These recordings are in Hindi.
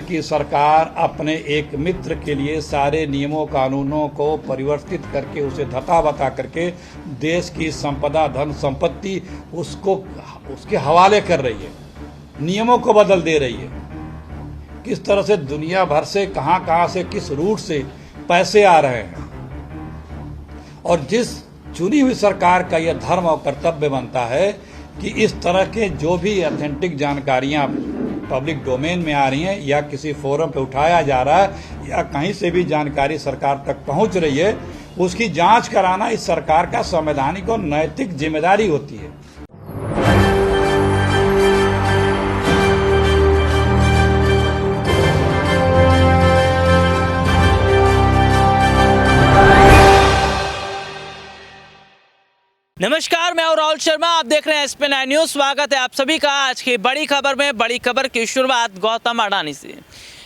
की सरकार अपने एक मित्र के लिए सारे नियमों कानूनों को परिवर्तित करके उसे धता बता करके देश की संपदा धन संपत्ति उसके हवाले कर रही है, नियमों को बदल दे रही है। किस तरह से दुनिया भर से कहां से किस रूट से पैसे आ रहे हैं, और जिस चुनी हुई सरकार का यह धर्म और कर्तव्य बनता है कि इस तरह के जो भी ऑथेंटिक जानकारियां पब्लिक डोमेन में आ रही हैं या किसी फोरम पे उठाया जा रहा है या कहीं से भी जानकारी सरकार तक पहुंच रही है, उसकी जांच कराना इस सरकार का संवैधानिक और नैतिक जिम्मेदारी होती है। नमस्कार, मैं हूं राहुल शर्मा। आप देख रहे हैं SP9 न्यूज। स्वागत है आप सभी का आज की बड़ी खबर में। बड़ी खबर की शुरुआत गौतम अडानी से।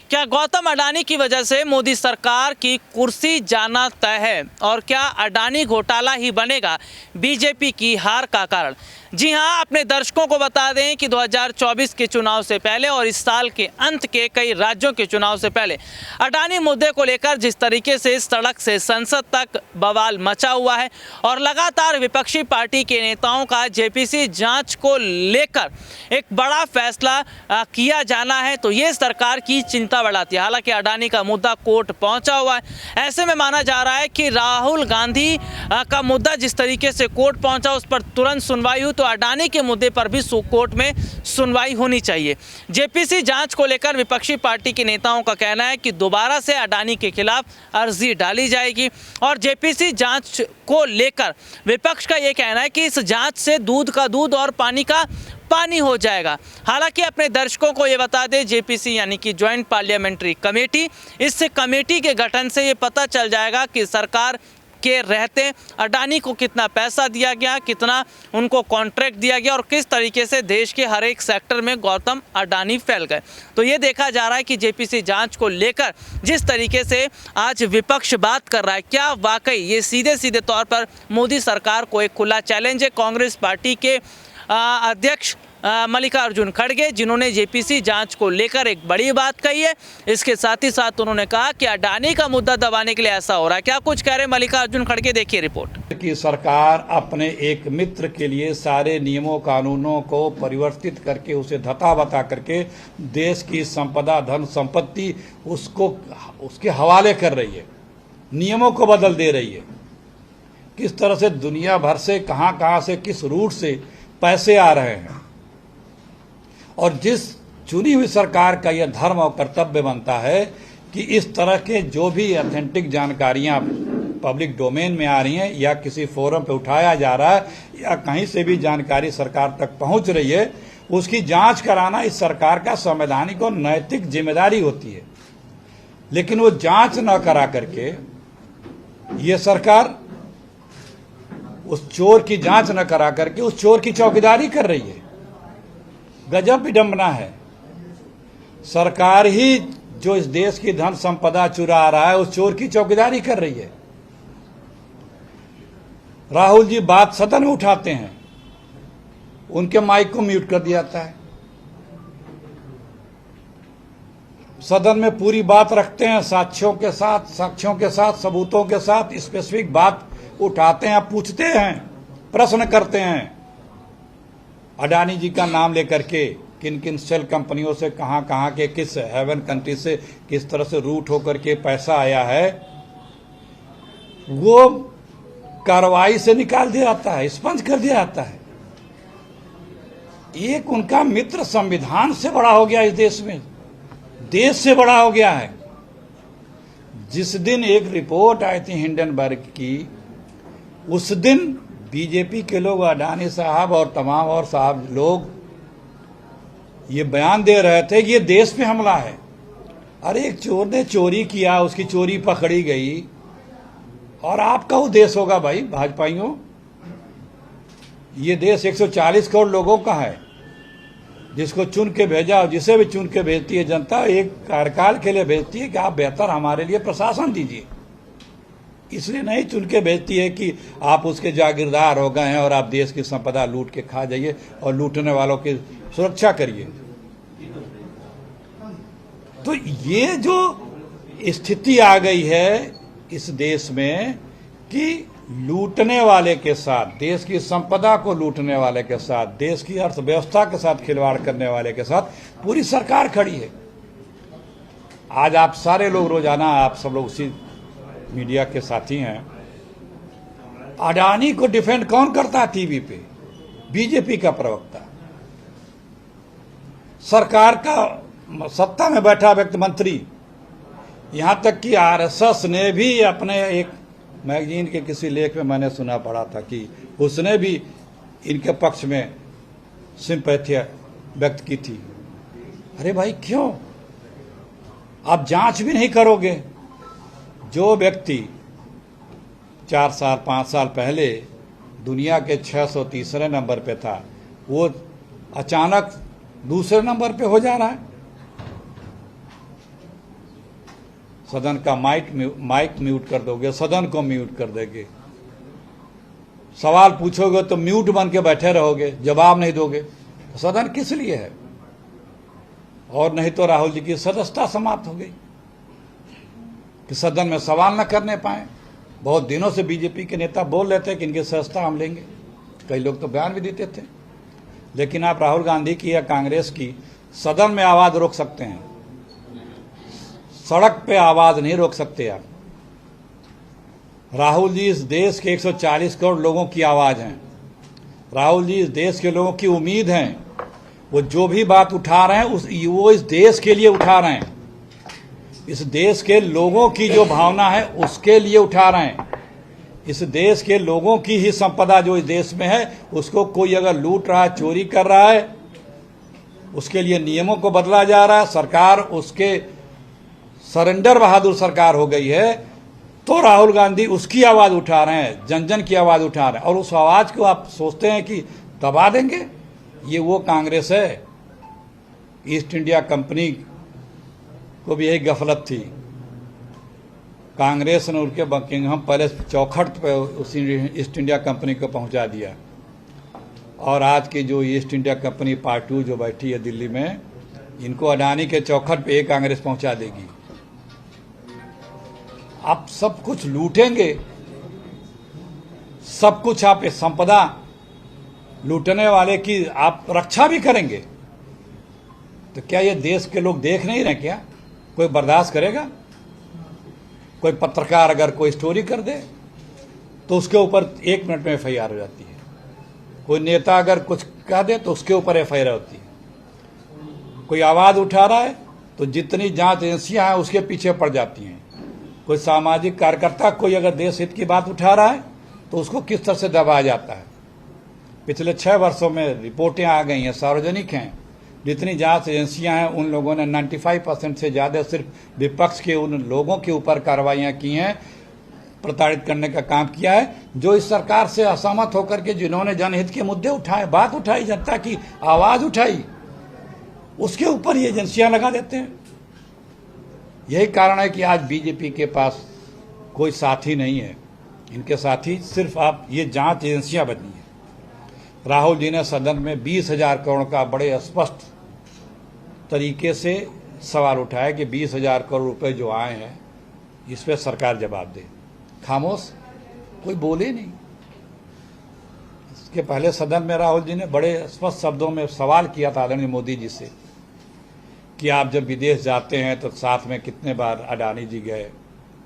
क्या गौतम अडानी की वजह से मोदी सरकार की कुर्सी जाना तय है, और क्या अडानी घोटाला ही बनेगा बीजेपी की हार का कारण? जी हां, अपने दर्शकों को बता दें कि 2024 के चुनाव से पहले और इस साल के अंत के कई राज्यों के चुनाव से पहले अडानी मुद्दे को लेकर जिस तरीके से सड़क से संसद तक बवाल मचा हुआ है और लगातार विपक्षी पार्टी के नेताओं का जेपीसी जांच को लेकर एक बड़ा फैसला किया जाना है, तो ये सरकार की चिंता बढ़ाती है। हालांकि अडानी का मुद्दा कोर्ट पहुंचा हुआ है। ऐसे में माना जा रहा है कि राहुल गांधी का मुद्दा जिस तरीके से कोर्ट पहुंचा उस पर तुरंत सुनवाई हो, तो अडानी के मुद्दे पर भी कोर्ट में सुनवाई होनी चाहिए। जेपीसी जांच को लेकर विपक्षी पार्टी के नेताओं का कहना है कि दोबारा से अडानी के खिलाफ अर्जी डाली जाएगी, और जेपीसी जांच को लेकर विपक्ष का यह कहना है कि इस जांच से दूध का दूध और पानी का पानी हो जाएगा। हालांकि अपने दर्शकों को ये बता दें, जेपीसी यानी कि ज्वाइंट पार्लियामेंट्री कमेटी, इस कमेटी के गठन से ये पता चल जाएगा कि सरकार के रहते अडानी को कितना पैसा दिया गया, कितना उनको कॉन्ट्रैक्ट दिया गया और किस तरीके से देश के हर एक सेक्टर में गौतम अडानी फैल गए। तो ये देखा जा रहा है कि जेपीसी जांच को लेकर जिस तरीके से आज विपक्ष बात कर रहा है, क्या वाकई ये सीधे सीधे तौर पर मोदी सरकार को एक खुला चैलेंज है? कांग्रेस पार्टी के अध्यक्ष मल्लिकार्जुन खड़गे, जिन्होंने जेपीसी जांच को लेकर एक बड़ी बात कही है, इसके साथ ही साथ उन्होंने कहा कि अडानी का मुद्दा दबाने के लिए ऐसा हो रहा है। क्या कुछ कह रहे हैं मल्लिकार्जुन खड़गे, देखिए रिपोर्ट। कि सरकार अपने एक मित्र के लिए सारे नियमों कानूनों को परिवर्तित करके उसे धता बता करके देश की संपदा धन संपत्ति उसके हवाले कर रही है, नियमों को बदल दे रही है। किस तरह से दुनिया भर से कहां से किस रूट से पैसे आ रहे हैं, और जिस चुनी हुई सरकार का यह धर्म और कर्तव्य बनता है कि इस तरह के जो भी ऑथेंटिक जानकारियां पब्लिक डोमेन में आ रही हैं या किसी फोरम पे उठाया जा रहा है या कहीं से भी जानकारी सरकार तक पहुंच रही है, उसकी जांच कराना इस सरकार का संवैधानिक और नैतिक जिम्मेदारी होती है। लेकिन वो जांच न करा करके ये सरकार उस चोर की जांच न करा करके उस चोर की चौकीदारी कर रही है। गजब विडंबना है। सरकार ही जो इस देश की धन संपदा चुरा रहा है, उस चोर की चौकीदारी कर रही है। राहुल जी बात सदन में उठाते हैं, उनके माइक को म्यूट कर दिया जाता है। सदन में पूरी बात रखते हैं, साक्ष्यों के साथ सबूतों के साथ स्पेसिफिक बात उठाते हैं, पूछते हैं, प्रश्न करते हैं। अडानी जी का नाम लेकर के किन किन सेल कंपनियों से कहां के किस हेवन कंट्री से किस तरह से रूट होकर के पैसा आया है, वो कार्रवाई से निकाल दिया जाता है, स्पंज कर दिया जाता है। एक उनका मित्र संविधान से बड़ा हो गया, इस देश में देश से बड़ा हो गया है। जिस दिन एक रिपोर्ट आई थी हिंडनबर्ग की, उस दिन बीजेपी के लोग, अडानी साहब और तमाम और साहब लोग ये बयान दे रहे थे कि ये देश पे हमला है। अरे एक चोर ने चोरी किया, उसकी चोरी पकड़ी गई, और आपका वो देश होगा भाई भाजपाइयों? ये देश 140 करोड़ लोगों का है, जिसको चुन के भेजा, और जिसे भी चुन के भेजती है जनता, एक कार्यकाल के लिए भेजती है कि आप बेहतर हमारे लिए प्रशासन दीजिए। इसलिए नहीं चुन के भेजती है कि आप उसके जागीरदार हो गए हैं और आप देश की संपदा लूट के खा जाइए और लूटने वालों की सुरक्षा करिए। तो ये जो स्थिति आ गई है इस देश में कि लूटने वाले के साथ, देश की संपदा को लूटने वाले के साथ, देश की अर्थव्यवस्था के साथ खिलवाड़ करने वाले के साथ पूरी सरकार खड़ी है। आज आप सारे लोग रोजाना, आप सब लोग उसी मीडिया के साथी हैं, अडानी को डिफेंड कौन करता है टीवी पे? बीजेपी का प्रवक्ता, सरकार का सत्ता में बैठा व्यक्ति, मंत्री, यहां तक कि आरएसएस ने भी अपने एक मैगजीन के किसी लेख में मैंने सुना पड़ा था कि उसने भी इनके पक्ष में सिंपैथी व्यक्त की थी। अरे भाई क्यों आप जांच भी नहीं करोगे? जो व्यक्ति 4 साल 5 साल पहले दुनिया के 630 नंबर पे था, वो अचानक दूसरे नंबर पे हो जा रहा है। सदन का माइक म्यूट कर दोगे, सदन को म्यूट कर देंगे, सवाल पूछोगे तो म्यूट बन के बैठे रहोगे, जवाब नहीं दोगे। सदन किस लिए है? और नहीं तो राहुल जी की सदस्यता समाप्त हो गई कि सदन में सवाल न करने पाए। बहुत दिनों से बीजेपी के नेता बोल रहे थे कि इनकी सदस्यता हम लेंगे, कई लोग तो बयान भी देते थे, लेकिन आप राहुल गांधी की या कांग्रेस की सदन में आवाज रोक सकते हैं, सड़क पे आवाज नहीं रोक सकते आप। राहुल जी इस देश के 140 करोड़ लोगों की आवाज हैं। राहुल जी इस देश के लोगों की उम्मीद हैं। वो जो भी बात उठा रहे हैं वो इस देश के लिए उठा रहे हैं, इस देश के लोगों की जो भावना है उसके लिए उठा रहे हैं। इस देश के लोगों की ही संपदा जो इस देश में है, उसको कोई अगर लूट रहा है, चोरी कर रहा है, उसके लिए नियमों को बदला जा रहा है, सरकार उसके सरेंडर बहादुर सरकार हो गई है, तो राहुल गांधी उसकी आवाज उठा रहे हैं, जन जन की आवाज उठा रहे हैं। और उस आवाज को आप सोचते हैं कि दबा देंगे? ये वो कांग्रेस है। ईस्ट इंडिया कंपनी को भी यही गफलत थी, कांग्रेस ने उनके बकिंगहम पैलेस चौखट पे उसी ईस्ट इंडिया कंपनी को पहुंचा दिया। और आज की जो ईस्ट इंडिया कंपनी पार्ट 2 जो बैठी है दिल्ली में, इनको अडानी के चौखट पे एक कांग्रेस पहुंचा देगी। आप सब कुछ लूटेंगे, सब कुछ आप संपदा लूटने वाले की आप रक्षा भी करेंगे, तो क्या ये देश के लोग देख नहीं रहे? क्या कोई बर्दाश्त करेगा? कोई पत्रकार अगर कोई स्टोरी कर दे तो उसके ऊपर 1 मिनट में FIR हो जाती है। कोई नेता अगर कुछ कह दे तो उसके ऊपर FIR होती है। कोई आवाज उठा रहा है तो जितनी जांच एजेंसियां हैं उसके पीछे पड़ जाती हैं। कोई सामाजिक कार्यकर्ता कोई अगर देश हित की बात उठा रहा है तो उसको किस तरह से दबाया जाता है। पिछले 6 वर्षों में रिपोर्टें आ गई हैं, सार्वजनिक हैं, जितनी जांच एजेंसियां हैं उन लोगों ने 95% से ज़्यादा सिर्फ विपक्ष के उन लोगों के ऊपर कार्रवाइयां की हैं, प्रताड़ित करने का काम किया है, जो इस सरकार से असहमत होकर के जिन्होंने जनहित के मुद्दे उठाए, बात उठाई, जनता की आवाज़ उठाई, उसके ऊपर ये एजेंसियां लगा देते हैं। यही कारण है कि आज बीजेपी के पास कोई साथी नहीं है। इनके साथी सिर्फ आप ये जांच एजेंसियां बनी हैं। राहुल जी ने सदन में 20,000 करोड़ का बड़े स्पष्ट तरीके से सवाल उठाया कि 20,000 करोड़ रुपए जो आए हैं इस पर सरकार जवाब दे। खामोश, कोई बोले नहीं। इसके पहले सदन में राहुल जी ने बड़े स्पष्ट शब्दों में सवाल किया था आदरणीय मोदी जी से कि आप जब विदेश जाते हैं तो साथ में कितने बार अडानी जी गए,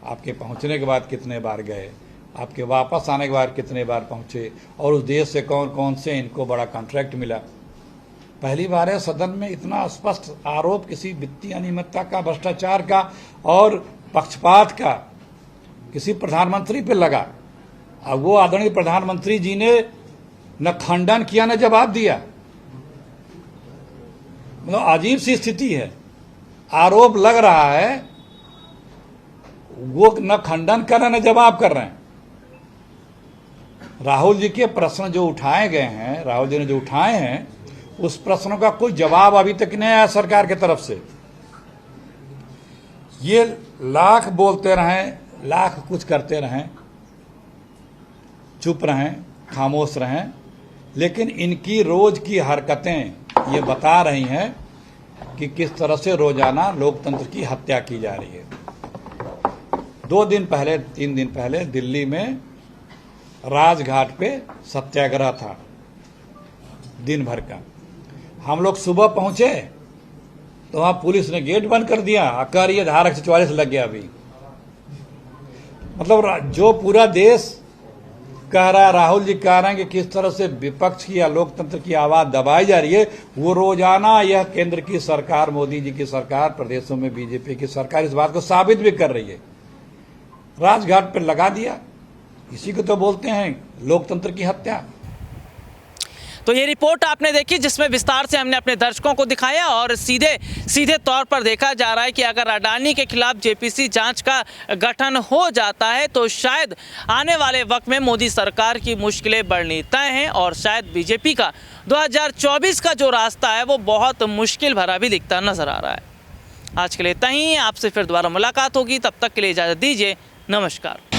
आपके पहुंचने के बाद कितने बार गए, आपके वापस आने के बाद कितने बार पहुंचे, और उस देश से कौन कौन से इनको बड़ा कॉन्ट्रैक्ट मिला। पहली बार है सदन में इतना स्पष्ट आरोप किसी वित्तीय अनियमितता का, भ्रष्टाचार का और पक्षपात का किसी प्रधानमंत्री पे लगा। अब वो आदरणीय प्रधानमंत्री जी ने न खंडन किया न जवाब दिया। मतलब अजीब सी स्थिति है, आरोप लग रहा है, वो न खंडन कर रहे हैं न जवाब कर रहे हैं। राहुल जी के प्रश्न जो उठाए गए हैं, राहुल जी ने जो उठाए हैं, उस प्रश्नों का कोई जवाब अभी तक नहीं आया सरकार की तरफ से। ये लाख बोलते रहें, लाख कुछ करते रहें, चुप रहें, खामोश रहें, लेकिन इनकी रोज की हरकतें ये बता रही हैं कि किस तरह से रोजाना लोकतंत्र की हत्या की जा रही है। 2 दिन पहले 3 दिन पहले दिल्ली में राजघाट पे सत्याग्रह था दिन भर का। हम लोग सुबह पहुंचे तो वहां पुलिस ने गेट बंद कर दिया, कह रही है धारा 144 लग गया। अभी मतलब जो पूरा देश कह रहा है, राहुल जी कह रहे हैं कि किस तरह से विपक्ष की या लोकतंत्र की आवाज दबाई जा रही है, वो रोजाना यह केंद्र की सरकार, मोदी जी की सरकार, प्रदेशों में बीजेपी की सरकार इस बात को साबित भी कर रही है। राजघाट पर लगा दिया, इसी को तो बोलते हैं लोकतंत्र की हत्या। तो ये रिपोर्ट आपने देखी जिसमें विस्तार से हमने अपने दर्शकों को दिखाया और सीधे तौर पर देखा जा रहा है कि अगर अडानी के खिलाफ जेपीसी जांच का गठन हो जाता है तो शायद आने वाले वक्त में मोदी सरकार की मुश्किलें बढ़नी तय हैं और शायद बीजेपी का 2024 का जो रास्ता है वो बहुत मुश्किल भरा भी दिखता नजर आ रहा है। आज के लिए इतना ही, आपसे फिर दोबारा मुलाकात होगी, तब तक के लिए इजाज़त दीजिए, नमस्कार।